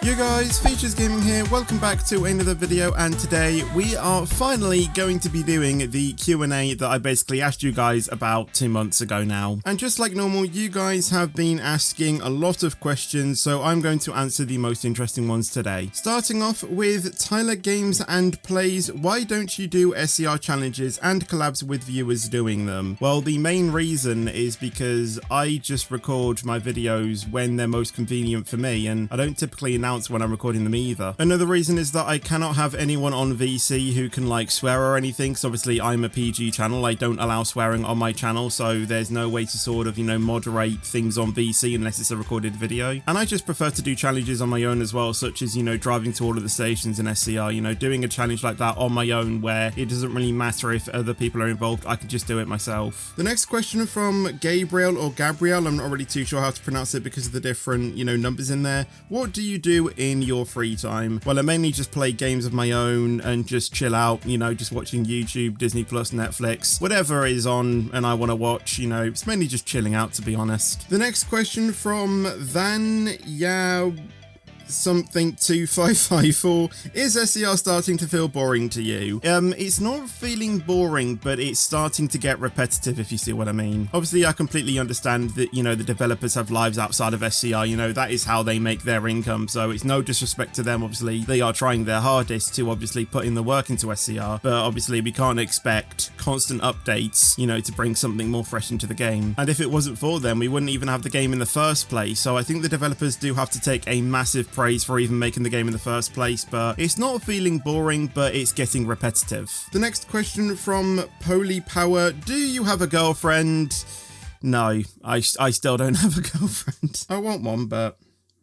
You guys, Features Gaming here, welcome back to another video, and today we are finally going to be doing the Q&A that I basically asked you guys about 2 months ago now. And just like normal, you guys have been asking a lot of questions, so I'm going to answer the most interesting ones today. Starting off with Tyler Games and Plays, why don't you do SCR challenges and collabs with viewers doing them? Well, the main reason is because I just record my videos when they're most convenient for me, and I don't typically announce when I'm recording them either. Another reason is that I cannot have anyone on VC who can like swear or anything, so obviously I'm a PG channel, I don't allow swearing on my channel, so there's no way to sort of, moderate things on VC unless it's a recorded video. And I just prefer to do challenges on my own as well, such as, driving to all of the stations in SCR, doing a challenge like that on my own where it doesn't really matter if other people are involved, I can just do it myself. The next question from Gabriel or Gabriel, I'm not really too sure how to pronounce it because of the different, numbers in there. What do you do in your free time? Well, I mainly just play games of my own and just chill out, just watching YouTube, Disney Plus, Netflix, whatever is on and I want to watch, it's mainly just chilling out, to be honest. The next question from Van something 2554, is SCR starting to feel boring to you? It's not feeling boring, but it's starting to get repetitive, if you see what I mean. Obviously, I completely understand that, the developers have lives outside of SCR, that is how they make their income, so it's no disrespect to them. Obviously, they are trying their hardest to obviously put in the work into SCR, but obviously we can't expect constant updates, to bring something more fresh into the game. And if it wasn't for them, we wouldn't even have the game in the first place, so I think the developers do have to take a massive praise for even making the game in the first place, but it's not feeling boring, but it's getting repetitive. The next question from Poly Power, do you have a girlfriend? No, I still don't have a girlfriend. I want one, but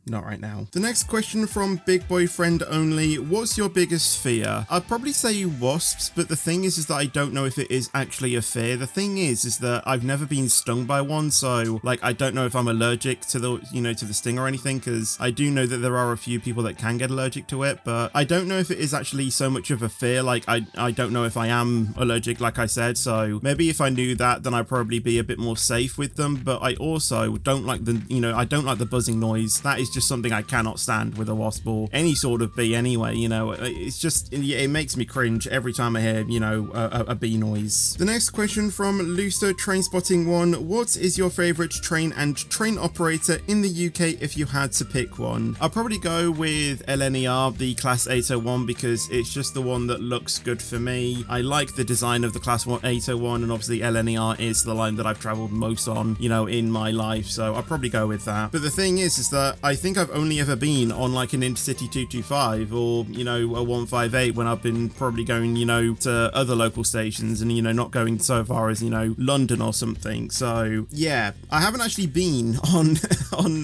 not right now. The next question from Big Boyfriend Only, what's your biggest fear? I'd probably say wasps, but the thing is that I don't know if it is actually a fear. The thing is that I've never been stung by one, so I don't know if I'm allergic to the, to the sting or anything, because I do know that there are a few people that can get allergic to it, but I don't know if it is actually so much of a fear. I don't know if I am allergic, like I said, so maybe if I knew that, then I'd probably be a bit more safe with them, but I also don't like the, I don't like the buzzing noise. That is just something I cannot stand with a wasp or any sort of bee anyway, it's just, it makes me cringe every time I hear, a bee noise. The next question from Lusto Trainspotting 1, what is your favorite train and train operator in the UK if you had to pick one? I'll probably go with LNER, the Class 801, because it's just the one that looks good for me. I like the design of the Class 801, and obviously LNER is the line that I've traveled most on, in my life, so I'll probably go with that. But the thing is that I think I've only ever been on like an Intercity 225 or, a 158 when I've been probably going, to other local stations and, not going so far as, London or something. So yeah, I haven't actually been on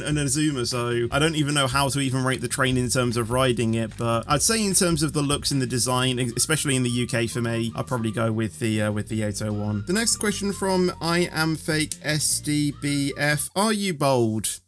an Azuma, so I don't even know how to even rate the train in terms of riding it, but I'd say in terms of the looks and the design, especially in the UK for me, I'll probably go with the 801. The next question from I Am Fake SDBF, are you bold?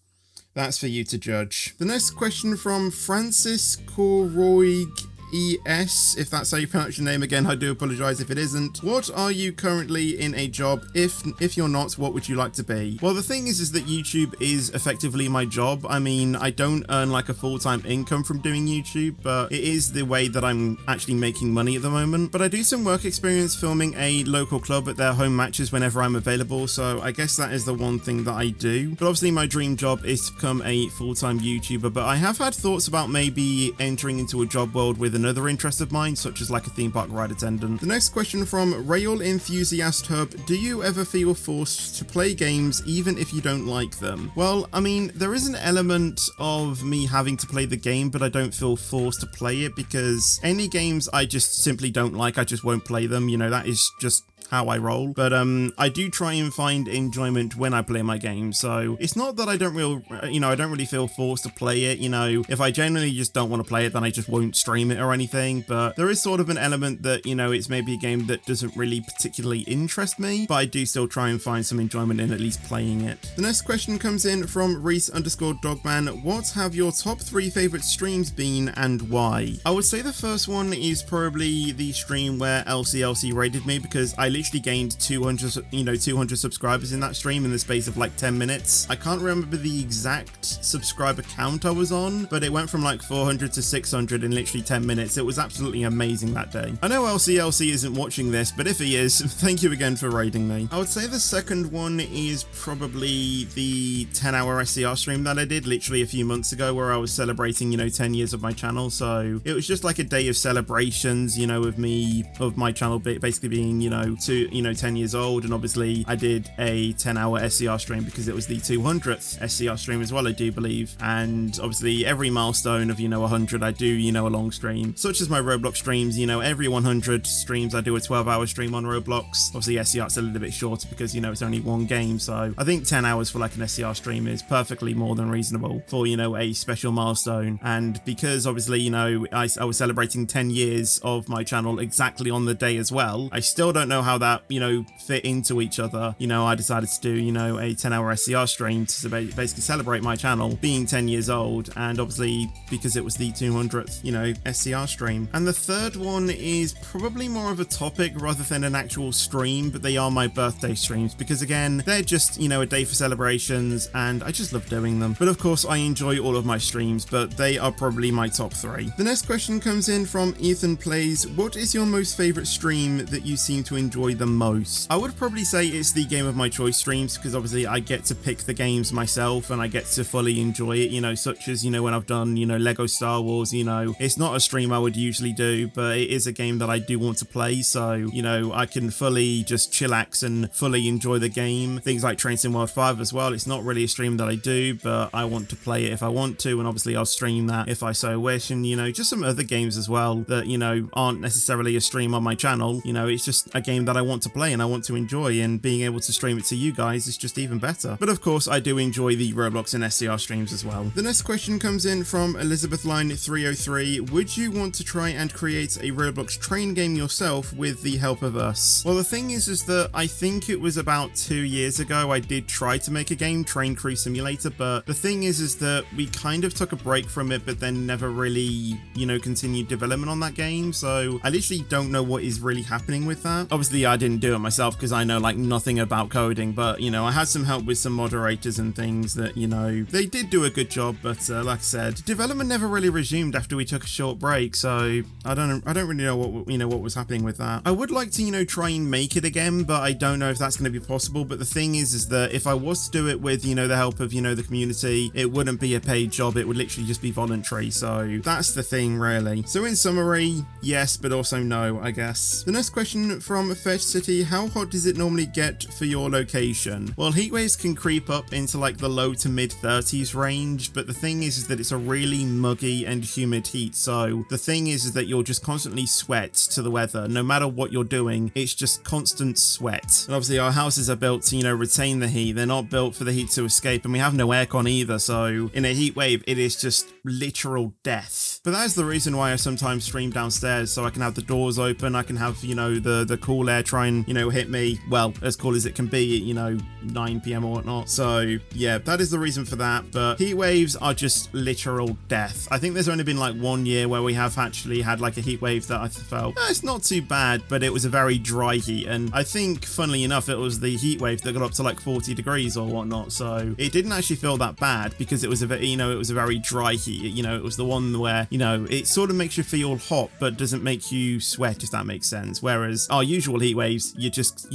That's for you to judge. The next question from Francis Koroig ES, if that's how you pronounce your name. Again, I do apologize if it isn't. What are you currently in a job? If you're not, what would you like to be? Well, the thing is that YouTube is effectively my job. I mean, I don't earn like a full-time income from doing YouTube, but it is the way that I'm actually making money at the moment. But I do some work experience filming a local club at their home matches whenever I'm available, so I guess that is the one thing that I do. But obviously my dream job is to become a full-time YouTuber, but I have had thoughts about maybe entering into a job world with another interest of mine, such as like a theme park ride attendant. The next question from Rail Enthusiast Hub, do you ever feel forced to play games even if you don't like them? Well, I mean, there is an element of me having to play the game, but I don't feel forced to play it, because any games I just simply don't like, I just won't play them. That is just how I roll. But I do try and find enjoyment when I play my game, so it's not that I don't really feel forced to play it. If I genuinely just don't want to play it, then I just won't stream it or anything. But there is sort of an element that, it's maybe a game that doesn't really particularly interest me, but I do still try and find some enjoyment in at least playing it. The next question comes in from Reese_Dogman, what have your top 3 favorite streams been and why? I would say the first one is probably the stream where LCLC raided me, because I literally literally gained 200 subscribers in that stream in the space of like 10 minutes. I can't remember the exact subscriber count I was on, but it went from like 400 to 600 in literally 10 minutes. It was absolutely amazing that day. I know LCLC isn't watching this, but if he is, thank you again for raiding me. I would say the second one is probably the 10-hour SCR stream that I did literally a few months ago, where I was celebrating, 10 years of my channel. So it was just like a day of celebrations, of my channel basically being, 10 years old. And obviously I did a 10-hour SCR stream because it was the 200th SCR stream as well, I do believe. And obviously every milestone of, 100, I do, a long stream, such as my Roblox streams. Every 100 streams I do a 12-hour stream on Roblox. Obviously SCR's a little bit shorter because, it's only one game. So I think 10 hours for like an SCR stream is perfectly more than reasonable for, a special milestone. And because obviously, I was celebrating 10 years of my channel exactly on the day as well, I still don't know how that, fit into each other. I decided to do, a 10-hour SCR stream to basically celebrate my channel being 10 years old. And obviously because it was the 200th, SCR stream. And the third one is probably more of a topic rather than an actual stream, but they are my birthday streams because again, they're just, a day for celebrations and I just love doing them. But of course I enjoy all of my streams, but they are probably my top 3. The next question comes in from Ethan Plays. What is your most favorite stream that you seem to enjoy the most? I would probably say it's the game of my choice streams because obviously I get to pick the games myself and I get to fully enjoy it, such as, when I've done, Lego Star Wars, it's not a stream I would usually do, but it is a game that I do want to play. So, I can fully just chillax and fully enjoy the game. Things like Train Sim World 5 as well. It's not really a stream that I do, but I want to play it if I want to. And obviously I'll stream that if I so wish. And, just some other games as well that, aren't necessarily a stream on my channel. It's just a game that I want to play and I want to enjoy, and being able to stream it to you guys is just even better. But of course, I do enjoy the Roblox and SCR streams as well. The next question comes in from Elizabeth Line 303. Would you want to try and create a Roblox train game yourself with the help of us? Well, the thing is that I think it was about 2 years ago I did try to make a game, Train Crew Simulator, but the thing is that we kind of took a break from it, but then never really, continued development on that game. So I literally don't know what is really happening with that. Obviously I didn't do it myself because I know like nothing about coding, but I had some help with some moderators and things that, they did do a good job, but like I said, development never really resumed after we took a short break. So I don't really know what was happening with that. I would like to, try and make it again, but I don't know if that's going to be possible. But the thing is that if I was to do it with, the help of, the community, it wouldn't be a paid job. It would literally just be voluntary. So that's the thing really. So in summary, yes, but also no, I guess. The next question from Fetch City. How hot does it normally get for your location? Well, heat waves can creep up into like the low to mid 30s range, but the thing is that it's a really muggy and humid heat. So the thing is that you'll just constantly sweat to the weather. No matter what you're doing, it's just constant sweat. And obviously our houses are built to, retain the heat. They're not built for the heat to escape, and we have no aircon either. So in a heat wave, it is just literal death. But that is the reason why I sometimes stream downstairs, so I can have the doors open. I can have, the cool air try and, hit me, well, as cool as it can be at, 9 PM or whatnot. So yeah, that is the reason for that. But heat waves are just literal death. I think there's only been like 1 year where we have actually had like a heat wave that I felt, it's not too bad, but it was a very dry heat. And I think, funnily enough, it was the heat wave that got up to like 40 degrees or whatnot. So it didn't actually feel that bad because it was it was a very dry heat. It was the one where, it sort of makes you feel hot, but doesn't make you sweat, if that makes sense. Whereas our usual heat waves, you just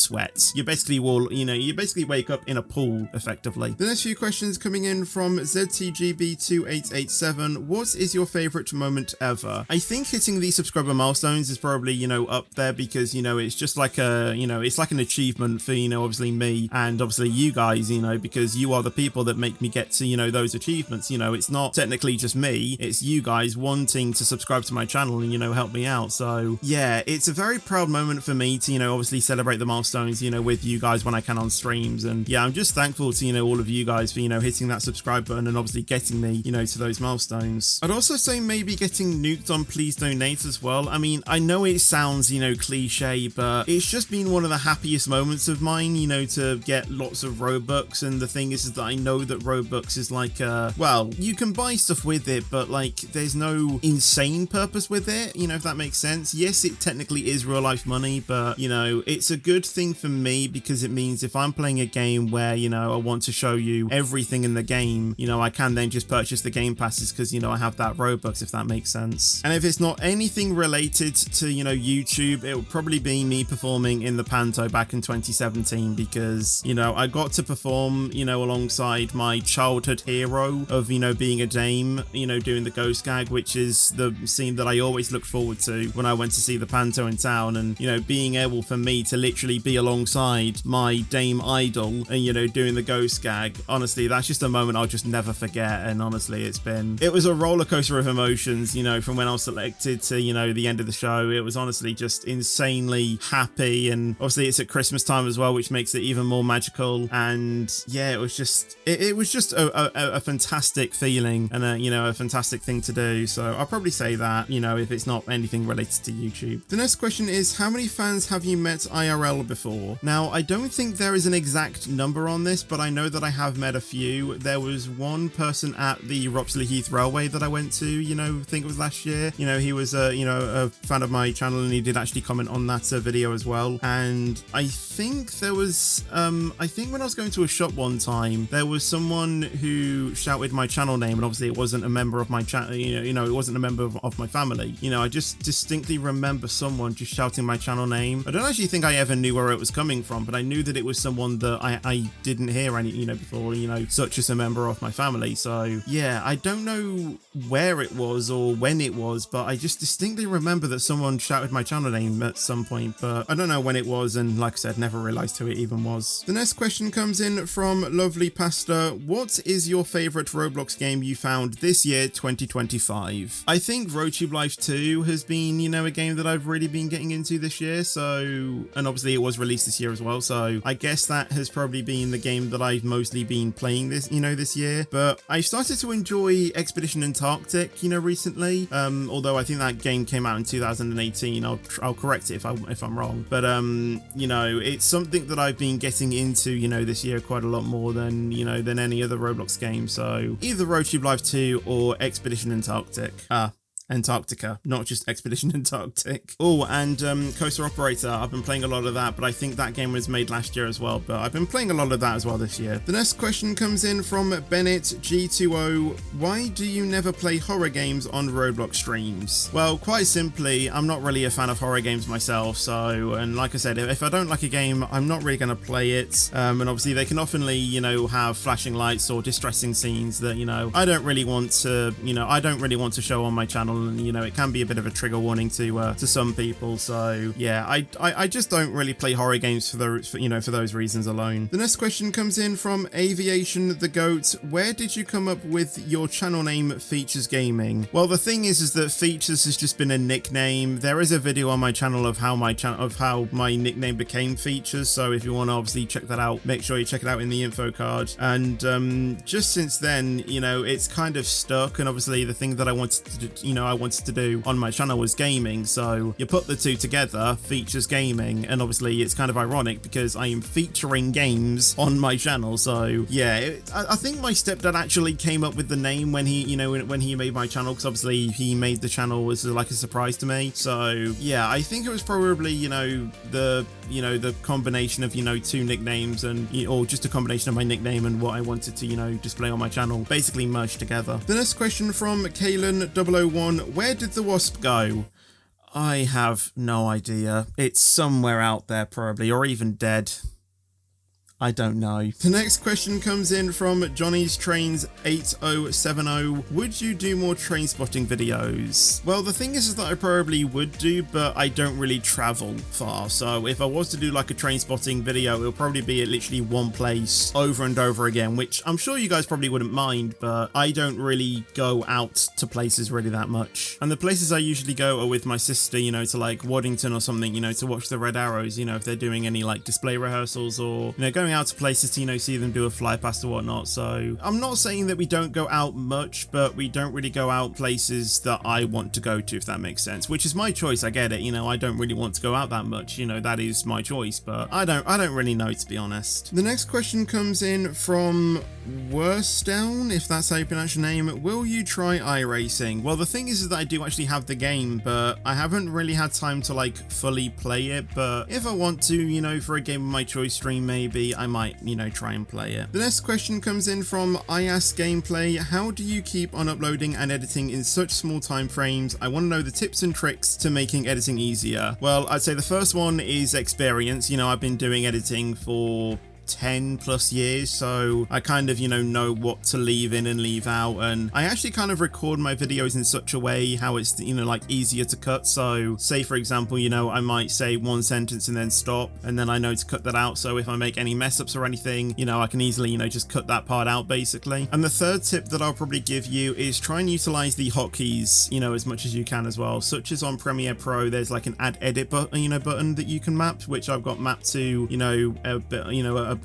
sweat. You basically you basically wake up in a pool effectively. The next few questions coming in from ZTGB2887. What is your favorite moment ever? I think hitting the subscriber milestones is probably, up there because, it's just like it's like an achievement for, obviously me and obviously you guys, because you are the people that make me get to, those achievements. It's not technically just me, it's you guys wanting to subscribe to my channel and, help me out. So yeah, it's a very proud moment for me to, obviously celebrate the milestones, with you guys when I can on streams. And yeah, I'm just thankful to, all of you guys for, hitting that subscribe button and obviously getting me, to those milestones. I'd also say maybe getting nuked on Please Donate as well. I mean, I know it sounds, cliche, but it's just been one of the happiest moments of mine, to get lots of Robux. And the thing is that I know that Robux is like, well, you can buy stuff with it, but like there's no insane purpose with it, if that makes sense. Yes, it technically is real life money, but, you know, it's a good thing for me because it means if I'm playing a game where, you know, I want to show you everything in the game, you know, I can then just purchase the game passes because, you know, I have that Robux, if that makes sense. And if it's not anything related to, you know, YouTube, it will probably be me performing in the Panto back in 2017 because, you know, I got to perform, you know, alongside my childhood hero of, you know, being a dame, you know, doing the ghost gag, which is the scene that I always looked forward to when I went to see the Panto in town. And, you know, being able for me to literally be alongside my dame idol and, you know, doing the ghost gag, honestly, that's just a moment I'll just never forget. And honestly, it was a roller coaster of emotions, you know, from when I was selected to, you know, the end of the show. It was honestly just insanely happy, and obviously it's at Christmas time as well, which makes it even more magical. And yeah, it was just a fantastic feeling and a, you know, a fantastic thing to do. So I'll probably say that, you know, if it's not anything related to YouTube. The next question is, how many fans have you met IRL before? Now, I don't think there is an exact number on this, but I know that I have met a few. There was one person at the Ropsley Heath Railway that I went to, you know, I think it was last year. You know, he was you know, a fan of my channel, and he did actually comment on that video as well. And I think there was I think when I was going to a shop one time, there was someone who shouted my channel name, and obviously it wasn't a member of my channel, you know, it wasn't a member of my family. You know, I just distinctly remember someone just shouting my channel name. I don't actually think I ever knew where it was coming from, but I knew that it was someone that I didn't hear any, you know, before, you know, such as a member of my family. So yeah, I don't know where it was or when it was, but I just distinctly remember that someone shouted my channel name at some point, but I don't know when it was, and like I said, never realized who it even was. The next question comes in from Lovely Pasta. What is your favorite Roblox game you found this year, 2025? I think RoadTube Life 2 has been, you know, a game that I've really been getting into this year. So, and obviously it was released this year as well. So I guess that has probably been the game that I've mostly been playing this, you know, this year. But I started to enjoy Expedition Antarctic, you know, recently. Although I think that game came out in 2018. I'll correct it if I'm wrong. But you know, it's something that I've been getting into, you know, this year quite a lot more than, you know, than any other Roblox game. So either RoadTube Live 2 or Expedition Antarctic. Antarctica, not just Expedition Antarctic. Oh, and Coaster Operator, I've been playing a lot of that, but I think that game was made last year as well, but I've been playing a lot of that as well this year. The next question comes in from Bennett G2O. Why do you never play horror games on Roblox streams? Well, quite simply, I'm not really a fan of horror games myself, so, and like I said, if I don't like a game, I'm not really going to play it, and obviously they can often, you know, have flashing lights or distressing scenes that, you know, I don't really want to show on my channel. And, you know, it can be a bit of a trigger warning to some people. So yeah, I just don't really play horror games for those reasons alone. The next question comes in from Aviation the Goat. Where did you come up with your channel name, Features Gaming? Well, the thing is that Features has just been a nickname. There is a video on my channel of how my nickname became Features. So if you want to obviously check that out, make sure you check it out in the info card. And just since then, you know, it's kind of stuck. And obviously the thing that I wanted to do on my channel was gaming, so you put the two together, Features Gaming, and obviously it's kind of ironic because I am featuring games on my channel. So yeah, I think my stepdad actually came up with the name when he, you know, when he made my channel, because obviously he made the channel as like a surprise to me. So yeah, I think it was probably, you know, the combination of, you know, two nicknames, and or just a combination of my nickname and what I wanted to, you know, display on my channel, basically merged together. The next question from Kalen 001. Where did the Wasp go? I have no idea. It's somewhere out there probably, or even dead. I don't know. The next question comes in from Johnny's Trains 8070. Would you do more train spotting videos? Well, the thing is that I probably would do, but I don't really travel far. So if I was to do like a train spotting video, it'll probably be at literally one place over and over again, which I'm sure you guys probably wouldn't mind, but I don't really go out to places really that much. And the places I usually go are with my sister, you know, to like Waddington or something, you know, to watch the Red Arrows, you know, if they're doing any like display rehearsals, or, you know, going going out to places to, you know, see them do a fly past or whatnot. So I'm not saying that we don't go out much, but we don't really go out places that I want to go to, if that makes sense, which is my choice. I get it. You know, I don't really want to go out that much. You know, that is my choice, but I don't really know, to be honest. The next question comes in from Worstown, if that's how you pronounce your name. Will you try iRacing? Well, the thing is that I do actually have the game, but I haven't really had time to like fully play it. But if I want to, you know, for a game of my choice stream, maybe I might, you know, try and play it. The next question comes in from IAS Gameplay. How do you keep on uploading and editing in such small time frames? I want to know the tips and tricks to making editing easier. Well, I'd say the first one is experience. You know, I've been doing editing for 10 plus years, so I kind of, you know what to leave in and leave out, and I actually kind of record my videos in such a way how it's, you know, like easier to cut. So say for example, you know, I might say one sentence and then stop, and then I know to cut that out, so if I make any mess ups or anything, you know, I can easily, you know, just cut that part out basically. And the third tip that I'll probably give you is try and utilize the hotkeys, you know, as much as you can as well, such as on Premiere Pro there's like an add edit button, you know, button that you can map, which I've got mapped to, you know,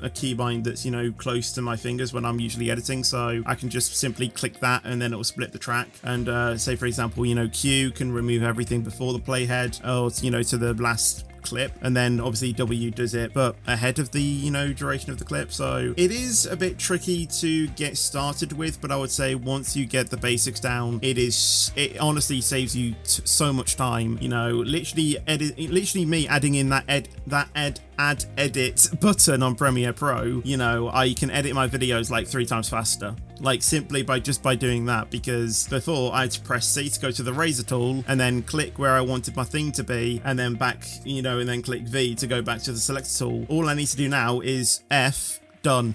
a keybind that's, you know, close to my fingers when I'm usually editing, so I can just simply click that and then it will split the track. And say for example, you know, Q can remove everything before the playhead, or, you know, to the last clip, and then obviously W does it but ahead of the, you know, duration of the clip. So it is a bit tricky to get started with, but I would say once you get the basics down, it honestly saves you so much time. You know, literally me adding in that add edit button on Premiere Pro, you know, I can edit my videos like 3 times faster, like simply by doing that, because before I had to press C to go to the razor tool and then click where I wanted my thing to be and then back, you know, and then click V to go back to the selector tool. All I need to do now is F, done.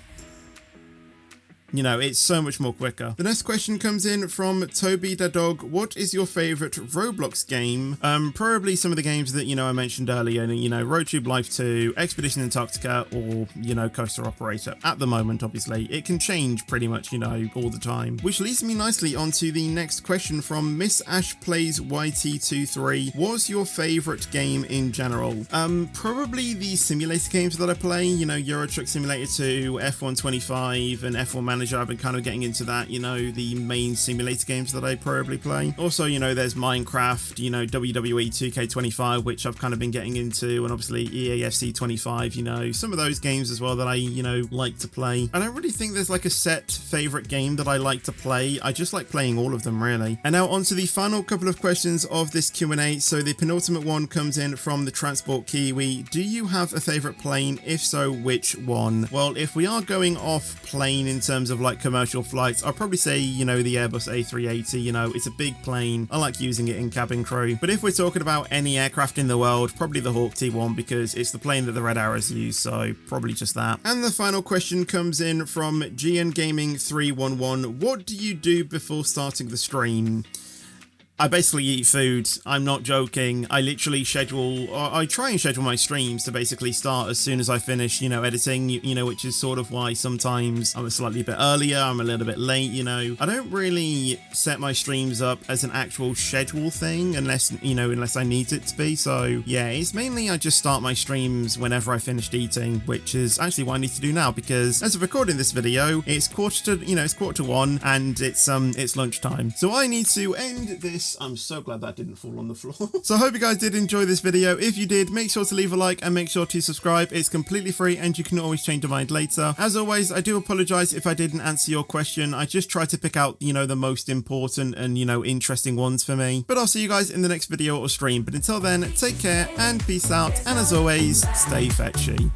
You know, it's so much more quicker. The next question comes in from Toby the Dog. What is your favorite Roblox game? Probably some of the games that, you know, I mentioned earlier, you know, RoadTube Life 2, Expedition Antarctica, or, you know, Coaster Operator. At the moment, obviously, it can change pretty much, you know, all the time. Which leads me nicely onto the next question from Miss Ash Plays YT23. What's your favorite game in general? Probably the simulator games that I play, you know, Euro Truck Simulator 2, F125, and F1 Manager. I've been kind of getting into that, you know, the main simulator games that I probably play. Also, you know, there's Minecraft, you know, WWE 2K25, which I've kind of been getting into, and obviously EAFC 25, you know, some of those games as well that I, you know, like to play. I don't really think there's like a set favorite game that I like to play. I just like playing all of them, really. And now on to the final couple of questions of this Q&A. So the penultimate one comes in from the Transport Kiwi. Do you have a favorite plane? If so, which one? Well, if we are going off plane in terms of like commercial flights, I'll probably say, you know, the Airbus A380. You know, it's a big plane. I like using it in cabin crew. But if we're talking about any aircraft in the world, probably the Hawk T1, because it's the plane that the Red Arrows use, so probably just that. And the final question comes in from GN Gaming 311. What do you do before starting the stream? I basically eat food. I'm not joking. I literally I try and schedule my streams to basically start as soon as I finish, you know, editing, you know, which is sort of why sometimes I'm a slightly bit earlier, I'm a little bit late, you know. I don't really set my streams up as an actual schedule thing unless I need it to be. So yeah, it's mainly I just start my streams whenever I finished eating, which is actually what I need to do now, because as of recording this video, it's quarter to 1 and it's lunchtime. So I need to end this. I'm so glad that didn't fall on the floor. So I hope you guys did enjoy this video. If you did, make sure to leave a like and make sure to subscribe. It's completely free and you can always change your mind later. As always, I do apologize if I didn't answer your question. I just tried to pick out, you know, the most important and, you know, interesting ones for me. But I'll see you guys in the next video or stream. But until then, take care and peace out. And as always, stay fetchy.